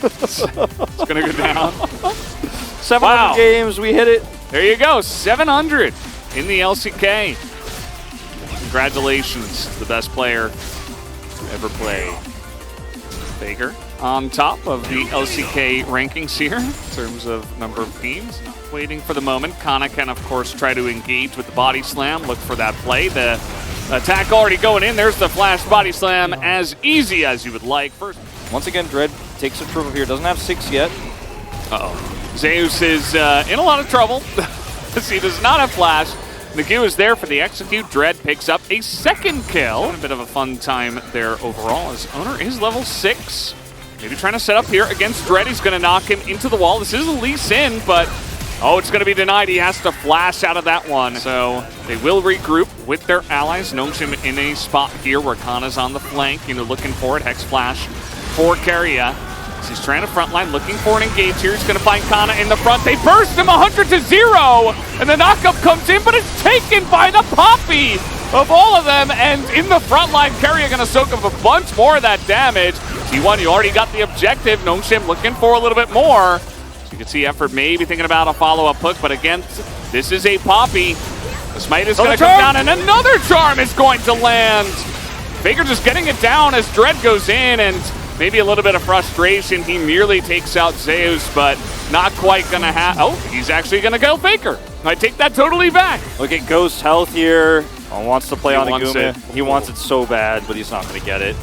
It's going to go down. 700 games, we hit it. There you go, 700 in the LCK. Congratulations to the best player ever played. Faker on top of the LCK rankings here in terms of number of teams. Waiting for the moment. Kana can, of course, try to engage with the body slam. Look for that play. The attack already going in. There's the flash body slam, as easy as you would like. First. Once again, Dread takes a triple here. Doesn't have 6 yet. Uh-oh. Zeus is in a lot of trouble. He does not have flash. Nagu is there for the execute. Dread picks up a second kill. A bit of a fun time there overall as Owner is level 6. Maybe trying to set up here against Dread. He's going to knock him into the wall. This is a Lee Sin, but oh, it's going to be denied. He has to flash out of that one. So they will regroup with their allies. Nongshim in a spot here where Kana's on the flank, looking for it. Hex flash for Keria. He's trying to frontline, looking for an engage here. He's going to find Kana in the front. They burst him 100-0, and the knockup comes in, but it's taken by the Poppy of all of them. And in the front line, Keria going to soak up a bunch more of that damage. T1, you already got the objective. Nongshim looking for a little bit more. So you can see Effort maybe thinking about a follow-up hook, but again, this is a Poppy. The smite is going to come down, and another charm is going to land. Faker just getting it down as Dread goes in, and maybe a little bit of frustration. He merely takes out Zeus, but not quite going to have... Oh, he's actually going to kill Faker. I take that totally back. Look at Ghost's health here. Wants to play on the Guma. It. He wants it so bad, but he's not going to get it.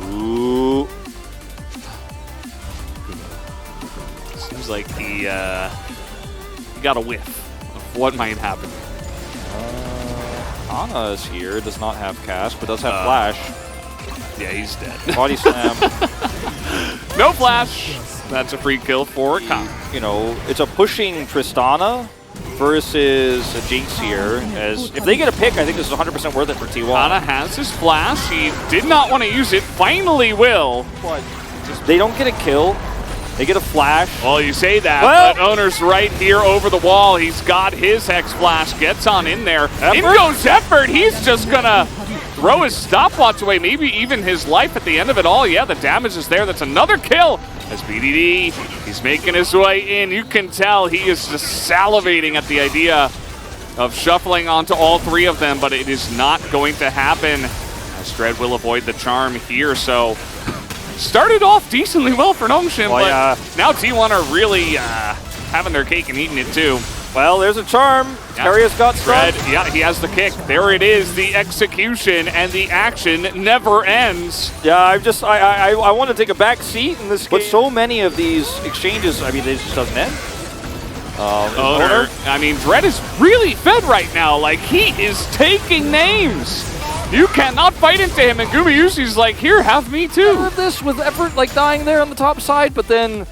Ooh. Seems like he got a whiff of what might happen. Ana is here. Does not have cast, but does have flash. Yeah, he's dead. Body slam. No flash. That's a free kill for Kana. It's a pushing Tristana versus a Jinx here. As if they get a pick, I think this is 100% worth it for T1. Kana has his flash. He did not want to use it. Finally will. But they don't get a kill. They get a flash. Well, you say that, but Owner's right here over the wall. He's got his Hex Flash. Gets on in there. In goes Effort. He's just going to throw his stopwatch away, maybe even his life at the end of it all. Yeah, the damage is there. That's another kill. As BDD, he's making his way in. You can tell he is just salivating at the idea of shuffling onto all 3 of them, but it is not going to happen. As Dread will avoid the charm here, so started off decently well for Nongshim, but now T1 are really having their cake and eating it too. Well, there's a charm. Keria's got Dread. Yeah, he has the kick. There it is. The execution and the action never ends. Yeah, I want to take a back seat in this game. But so many of these exchanges, I mean, it just doesn't end. Owner. I mean, Dread is really fed right now. Like, he is taking names. You cannot fight into him, and Gumayushi's like, here, have me too. I this with Effort like dying there on the top side, but then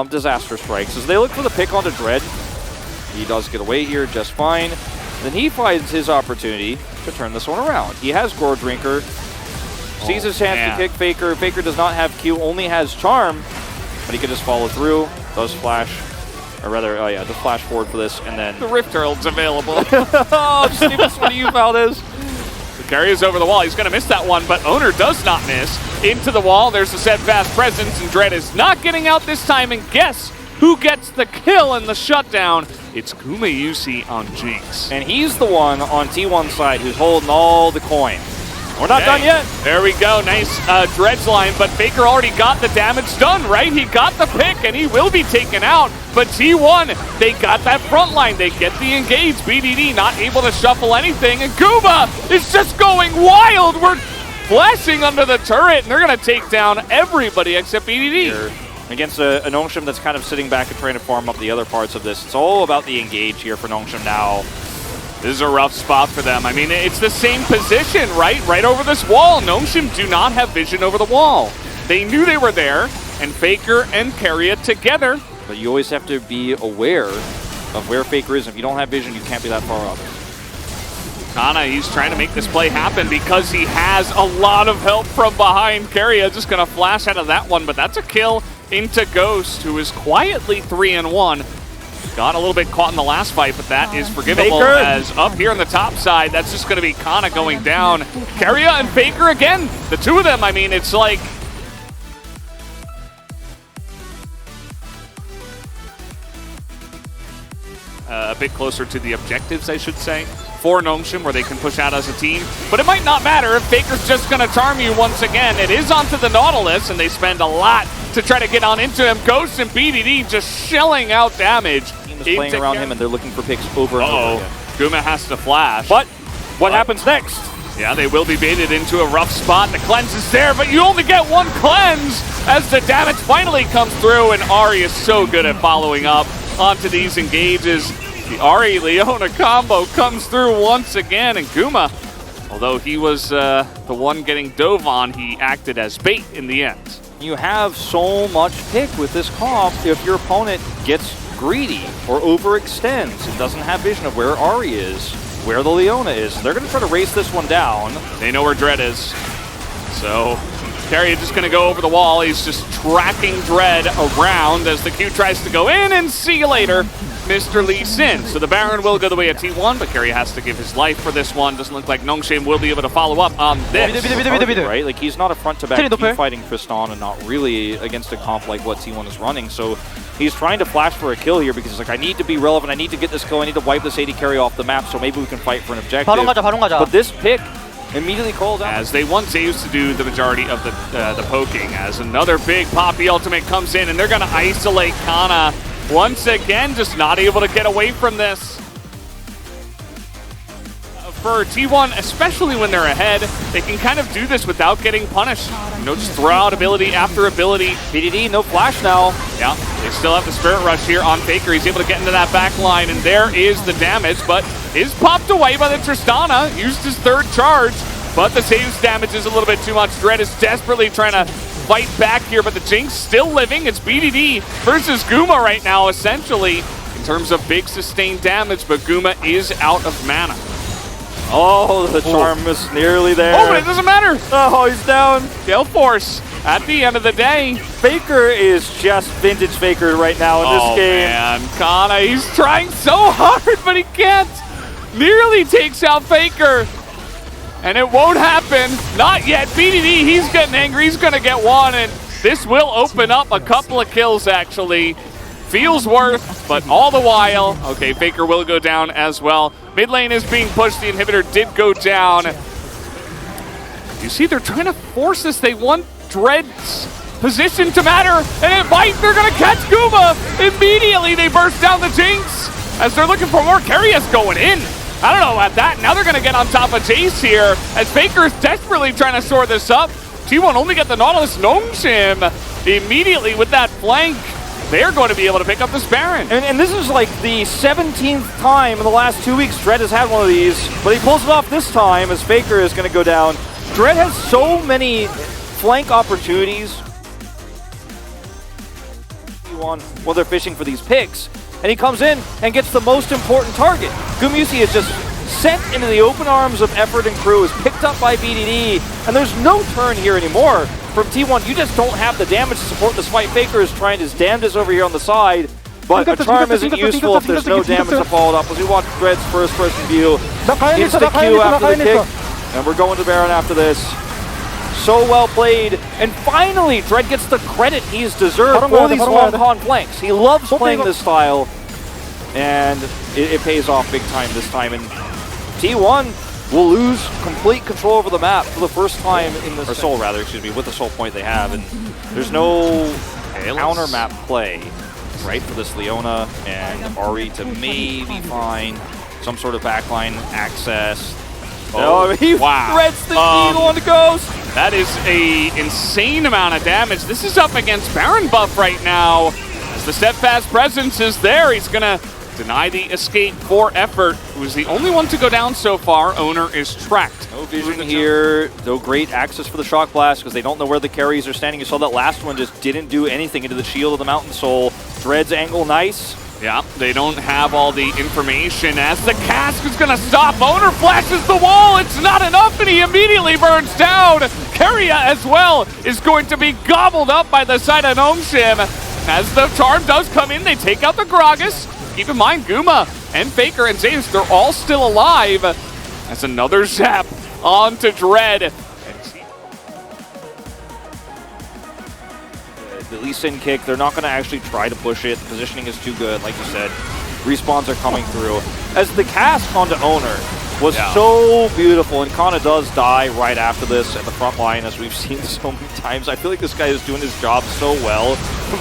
disaster strikes. As they look for the pick onto Dread, he does get away here just fine. Then he finds his opportunity to turn this one around. He has Gore Drinker, sees his chance to kick Faker. Faker does not have Q, only has Charm, but he can just follow through. Does flash, or rather, the flash forward for this, and then the Rift Herald's available. Oh, stupidest one you found is. Carries over the wall. He's going to miss that one, but Owner does not miss. Into the wall, there's the steadfast presence, and Dread is not getting out this time, and guess who gets the kill and the shutdown? It's Gumayushi on Jinx. And he's the one on T1 side who's holding all the coin. We're not done yet. There we go. Nice dredge line, but Faker already got the damage done, right? He got the pick, and he will be taken out. But T1, they got that front line. They get the engage. BDD not able to shuffle anything, and Guma is just going wild. We're flashing under the turret, and they're going to take down everybody except BDD. Here. Against a Nongshim that's kind of sitting back and trying to farm up the other parts of this. It's all about the engage here for Nongshim now. This is a rough spot for them. I mean, it's the same position, right? Right over this wall. Nongshim do not have vision over the wall. They knew they were there, and Faker and Keria together. But you always have to be aware of where Faker is. If you don't have vision, you can't be that far up. Kana, he's trying to make this play happen because he has a lot of help from behind. Keria just going to flash out of that one, but that's a kill into Ghost, who is quietly 3-1. Got a little bit caught in the last fight, but that is forgivable. Faker. As up here on the top side, that's just going to be Kana going down. Keria and Faker again. The two of them, I mean, it's like a bit closer to the objectives, I should say, for Nongshim, where they can push out as a team. But it might not matter if Faker's just going to charm you once again. It is onto the Nautilus, and they spend a lot to try to get on into him. Ghost and BDD just shelling out damage. Team is playing around him, and they're looking for picks over and over again. Guma has to flash. But what happens next? Yeah, they will be baited into a rough spot. The cleanse is there, but you only get one cleanse as the damage finally comes through, and Ari is so good at following up onto these engages. The Ari-Leona combo comes through once again, and Guma, although he was the one getting dove on, he acted as bait in the end. You have so much pick with this comp if your opponent gets greedy or overextends and doesn't have vision of where Ari is, where the Leona is. They're going to try to race this one down. They know where Dread is. So Carry is just going to go over the wall. He's just tracking Dread around as the Q tries to go in, and see you later, Mr. Lee Sin. So the Baron will go the way of T1, but Carry has to give his life for this one. Doesn't look like Nongshim will be able to follow up on this. Right? Like, he's not a front-to-back team fighting Tristan, and not really against a comp like what T1 is running. So he's trying to flash for a kill here because he's like, I need to be relevant. I need to get this kill. I need to wipe this AD carry off the map, so maybe we can fight for an objective. But this pick immediately calls out. As they want Zeus to do the majority of the poking, as another big Poppy ultimate comes in, and they're going to isolate Kana once again, just not able to get away from this. For T1, especially when they're ahead, they can kind of do this without getting punished. You know, just throw out ability after ability. BDD, no flash now. Yeah, they still have the Spirit Rush here on Faker. He's able to get into that back line, and there is the damage, but is popped away by the Tristana. Used his third charge, but the Zeus damage is a little bit too much. Dread is desperately trying to fight back here, but the Jinx still living. It's BDD versus Guma right now, essentially, in terms of big sustained damage, but Guma is out of mana. Oh, the charm is nearly there. Oh, but it doesn't matter. Oh, he's down. Gale Force at the end of the day. Faker is just vintage Faker right now in this game. Oh, man. Kana, he's trying so hard, but he can't. Nearly takes out Faker. And it won't happen. Not yet. BDD, he's getting angry. He's going to get one, and this will open up a couple of kills, actually. Feels worth, but all the while, okay, Faker will go down as well. Mid lane is being pushed. The inhibitor did go down. You see, they're trying to force this. They want Dread's position to matter, and it might. They're going to catch Guma. Immediately, they burst down the Jinx as they're looking for more. Carrius going in. I don't know about that. Now they're going to get on top of Jace here as Faker is desperately trying to sort this up. T1 only get the Nautilus. Nongshim immediately with that flank. They're going to be able to pick up this Baron. And this is like the 17th time in the last 2 weeks Dread has had one of these, but he pulls it off this time as Faker is going to go down. Dread has so many flank opportunities while they're fishing for these picks, and he comes in and gets the most important target. Gumusi is just sent into the open arms of Effort and crew, is picked up by BDD, and there's no turn here anymore. From T1, you just don't have the damage to support this fight. Faker is trying his damnedest over here on the side, but a charm isn't useful if there's no damage to follow it up. As we watch Dread's first-person view, instant Q after the kick, and we're going to Baron after this. So well played, and finally Dread gets the credit he's deserved for these long con flanks. He loves playing this style, and it pays off big time this time. And T1 will lose complete control over the map for the first time in this, or Soul rather, excuse me, with the Soul point they have, and there's no counter map play, right, for this Leona and Ari to maybe find some sort of backline access. Oh, he threads the needle on the Ghost. That is a insane amount of damage. This is up against Baron buff right now. As the steadfast presence is there, he's gonna deny the escape for Effort, who is the only one to go down so far. Owner is tracked. No vision here, no great access for the Shock Blast because they don't know where the carries are standing. You saw that last one just didn't do anything into the shield of the Mountain Soul. Dread's angle nice. Yeah, they don't have all the information as the cask is going to stop. Owner flashes the wall. It's not enough, and he immediately burns down. Keria as well is going to be gobbled up by the side of Nongshim. As the charm does come in, they take out the Gragas. Keep in mind, Guma and Faker and Zeus, they're all still alive. That's another zap onto Dread. The Lee Sin kick, they're not going to actually try to push it. The positioning is too good, like you said. respawns are coming through. As the cast onto Owner was so beautiful, and Kana does die right after this at the front line, as we've seen so many times. I feel like this guy is doing his job so well,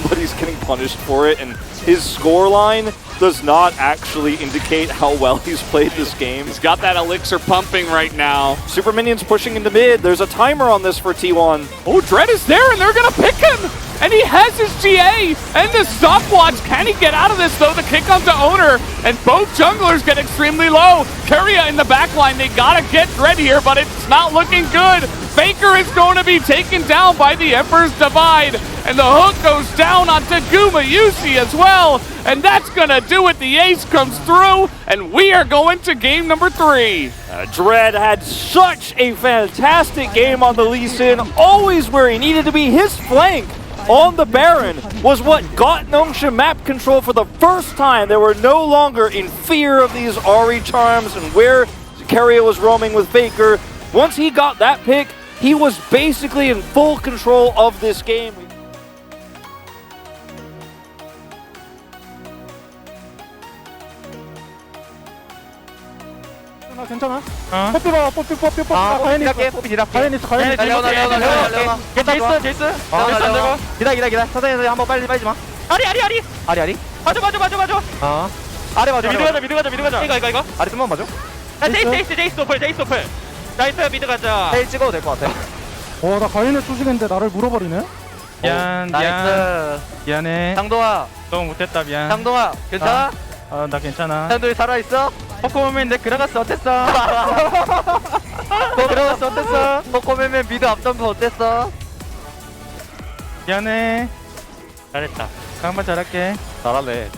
but he's getting punished for it, and his score line does not actually indicate how well he's played this game. He's got that elixir pumping right now. Super minions pushing into mid. There's a timer on this for T1. Oh, Dread is there, and they're gonna pick him! And he has his GA and the stopwatch. Can he get out of this, though? The kick onto Owner, and both junglers get extremely low. Keria in the back line, they gotta get Dread here, but it's not looking good. Faker is going to be taken down by the Emperor's Divide, and the hook goes down onto Guma Yusi as well, and that's gonna do it. The ace comes through, and we are going to game number 3. Dread had such a fantastic game on the Lee Sin, always where he needed to be. His flank on the Baron was what got Nongsha map control for the first time. They were no longer in fear of these Ahri charms and where Keria was roaming with Faker. Once he got that pick, he was basically in full control of this game. 괜찮아? 뽀삐 봐, 뽀삐. 과연 있어. 과연 있어. 제이스. 기다. 천천히 한번 빨리 마. 아리. 맞아. 아래 맞아. 미드 가자. 이거. 아래 좀만 맞아. 제이스 노플. 나이스 미드 가자. 헤일 찍어도 될 것 같아. 나 과연을 쏘시겠는데 나를 물어버리네? 미안해. 장동아. 너무 못했다 미안. 장동아, 괜찮아? 나 괜찮아. 사람들이 살아있어? 포코맨 내 그라가스 어땠어? 그라가스 어땠어? 포코맨 미드 앞점프 어땠어? 미안해. 잘했다. 한번 잘할게. 잘하네.